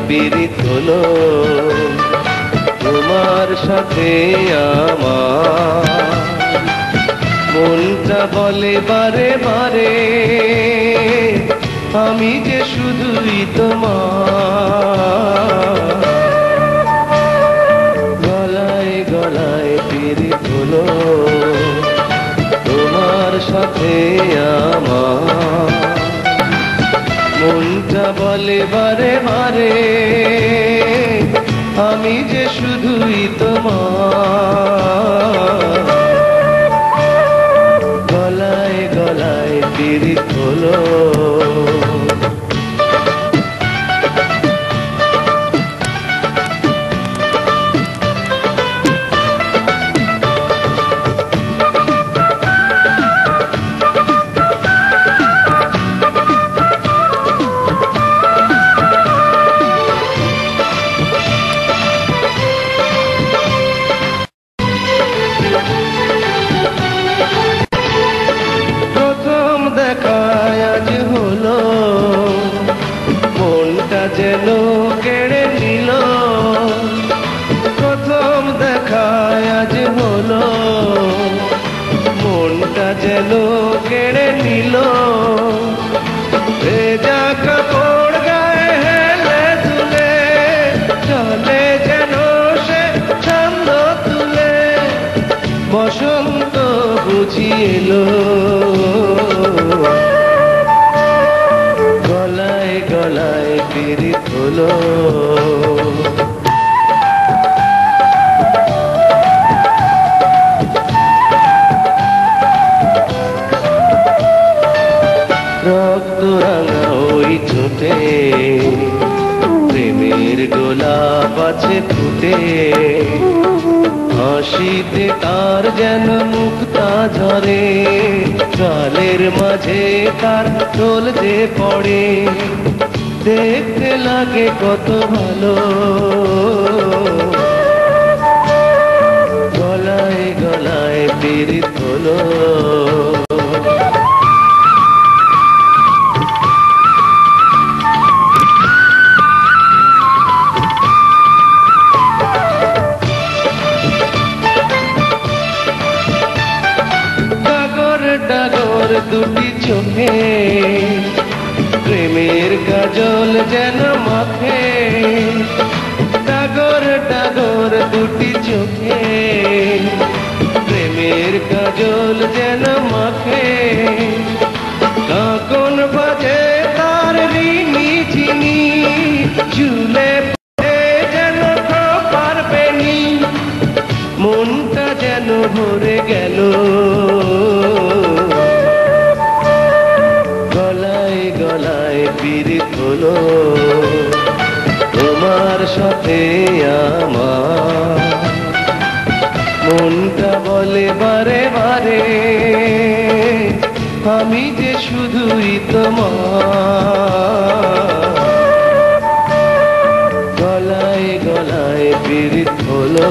পীড়িত হলো তোমার সাথে আমার। মনটা বলে বারে বারে আমি যে শুধুই তোমার। গলায় গলায় পীড়িত হলো তোমার সাথে আমার। মনটা বলে বারে বারে আমি যে শুধুই তোমার। গলায় গলায় পীড়িত হলো। আজ হলো মনটা যেন কেড়ে নিল। প্রথম দেখায় আজ হলো মনটা যেন কেড়ে নিল। ভেজা কাপড় গায়ে হেলে তুলে চলে যেন সে ছন্দ তুলে। বসন্ত বুঝিল গলায় গলায় পীড়িত হলো। রক্ত রাঙা ওই ঠোঁটে প্রেমের গোলাপ আছে ফুটে। হাসিতে তার যেন মুক্তা ঝরে গালের মাঝে তার ঢোল যে পড়ে। দেখতে লাগে কত ভালো গলায় গলায় পীড়িত হলো। ডাগর দুটি চোখে প্রেমের কাজল যেন মাখে। ডাগর ডাগর দুটি চোখে প্রেমের কাজল যেন মাখে। কাকন বাজে তার রিনি চিনি চুলে যেন পারবে নি। মনটা যেন ভরে গেল গলায় গলায় পীড়িত হলো তোমার সাথে আমার। মনটা বলে বারে বারে আমি যে শুধুই তোমার। গলায় গলায় পীড়িত হলো।